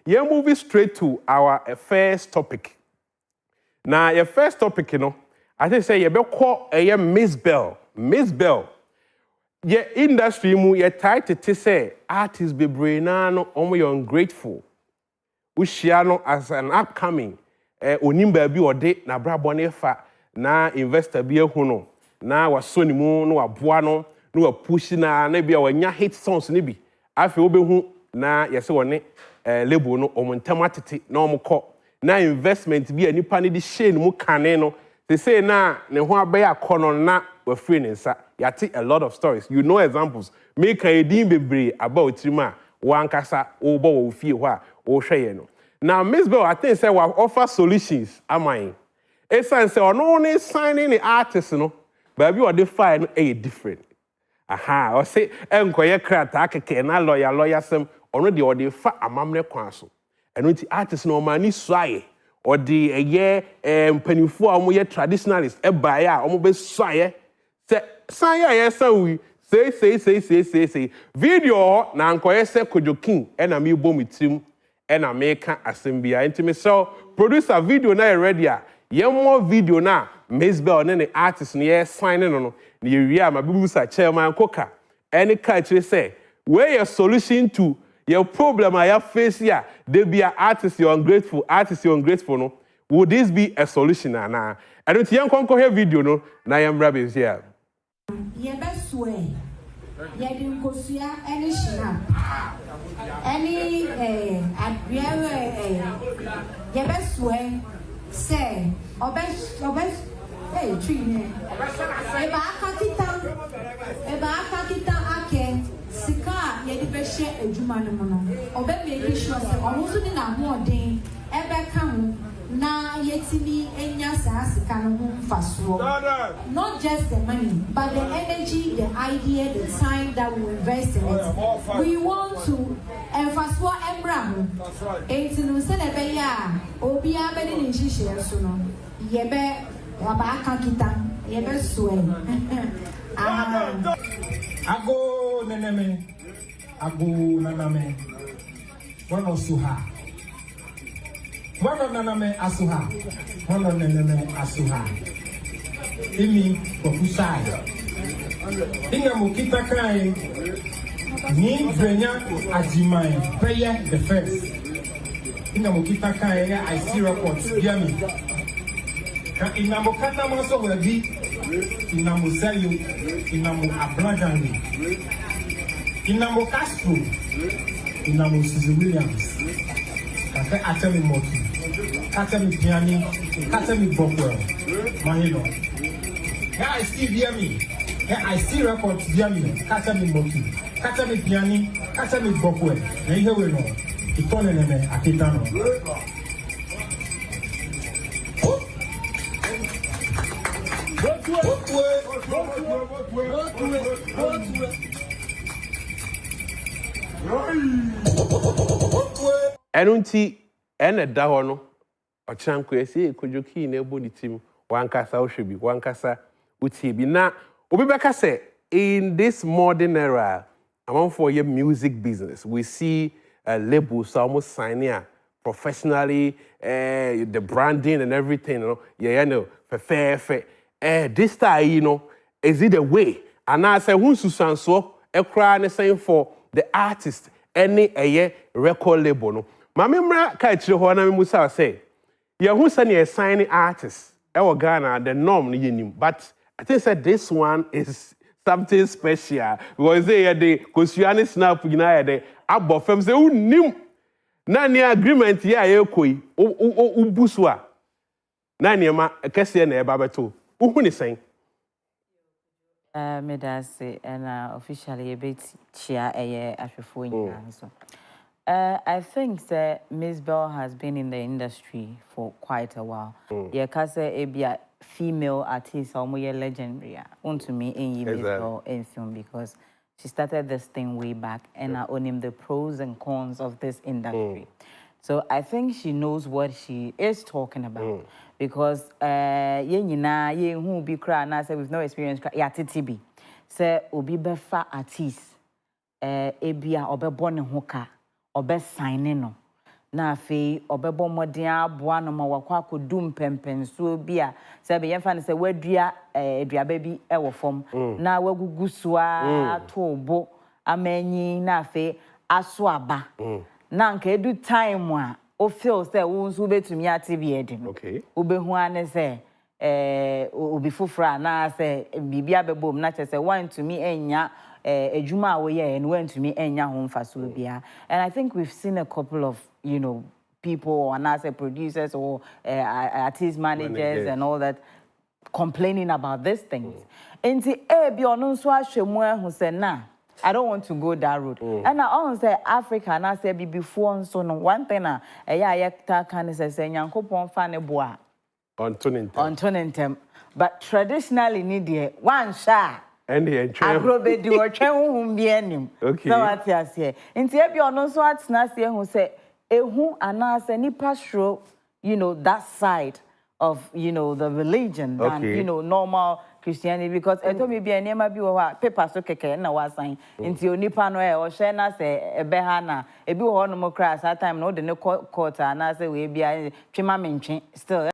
yeah, moving straight to our first topic. Now, your first topic, you know, I think say you be call a Mzbel. Mzbel. Yeah, industry mu ye tight to say artists be braina no omo ungrateful. Ushiano as an upcoming onimba bi ode na brabo ne fa na investor bi ehu no na waso ni mu no aboa no na push na bia wanya hit songs ni bi afi obehu na yese woni label no omontam atete na omko na investment bi anipa ne di share mu kane no they say na ne ho abeya kono na we free nsa yati a lot of stories you know examples make a din bebre about trima wankasa obo wo fie ho a wo hweye no now Mzbel I think say we offer solutions amai esan say ono ne signing the artist no baby o dey fine no e different aha o say enkoye krata akeke na lawyer sem ono de o dey fa amamne kwan so eno ti artist no mani suaye or the mpanifo a omo ye traditionalist e bae a omo be suaye say sanya ye say video na ankoye say kojokin e na me bom tim e na me ka asembia enti me so producer video na ready a ye mo video na Mzbel ne artist ne ye signing no ne ye wi a ma bibusa chairman koka any culture say where your solution to your problem I have face here, they be an artist, you're ungrateful, no. Would this be a solution? Nah. I don't young conquer here video, no. Now I'm rabbits here. Yeah, best way. Yeah, you go see any Schnapp. Any, yeah, best way. Say, or best, hey, tree. Sika ye be share adwuma no no obe make sure say omuso ni na ho odin ebe ka ho na yetimi enya saa sika no ho mfaso not just the money but the energy the idea the time that we invest in it we want to emphasize embra ho enti no se na be ya obi abedi ni hihye so no ye be waba aka kita ye be so Ago neneme, ago naname, wano suha. Wano naname asuha, wano neneme asuha. Imi kokusai. Inga mukita kai, ni brenya ajimai, peye the first. Inga mukita kai, I see reports, diami. Inga mukata maso webi. Inamu Zayu, Inamu Abradani, Inamu Castro, Inamu Suzy Williams, Cafe Atemi Moki, Katemi Piani, Katemi Bockwell, Mahino. Here I still hear me, here I still record hear me, Katemi Moki, Katemi Piani, Katemi Bockwell, and here we know, Itonene Akitano. Enunti ene da ho no ochanko ese ekojoki na ebo ni tim wankasa ohwebi wankasa utie bi na obi beka say in this modern era among for your music business we see labels almost signing professionally the branding and everything you know you know fair this time you know is it the way and I say who susanso ekra ne saying for the artist any record label no mamemra ka chire ho na memusa say ye hu say na signing artist e wo Ghana the norm no yenim but I think that this one is something special because they the kosuane snap nyina ye abofem say unim na ne agreement ya ekoi ubusu a na ne ma kese na e ba beto uhu ni sen me da say and officially a bit chia ahwefo nyina so I think that Mzbel has been in the industry for quite a while. Yeah, cause a female artist almost legendary. To me, in Mzbel in film because she started this thing way back, and I own him the pros and cons of this industry. So I think she knows what she is talking about because who be cry na say with no experience ya TTB say obi befa artist ebia obe born hoka obe signing no na fe obebo modern aboa no ma wakwa kodum pempenso bi a se be yemfa ne se wadua aduaba bi ewo fom na wagugu so a tobo amanyi na fe aso aba na nka edu time a o feel say wo nso betumi ate bi edi no obehu ane se obi fufura na se bibia bebom na che se want to me enya ejuma awoye and went to me enya home faso bia. And I think we've seen a couple of, you know, people or as producers or artist managers and all that complaining about these things. And the ono so ahwemu hu se na I don't want to go that road. And I always say Africa and I say before so no one thing na yekta kan say nyankopon fa ne boa on tonentem. But traditionally ni de one sha and the agrobe di o twen hum bi anim. So what you say. Nti e bi ono so atena se hu say ehu anase nipa show, you know, that side of, you know, the religion than, you know, normal Christianity, because I told me be a name bi wa paper so keke na wa sign nti onipa no o hye na se ebe ha na ebi wo no mo crass that time no de ne court na se we bia twema mentwe still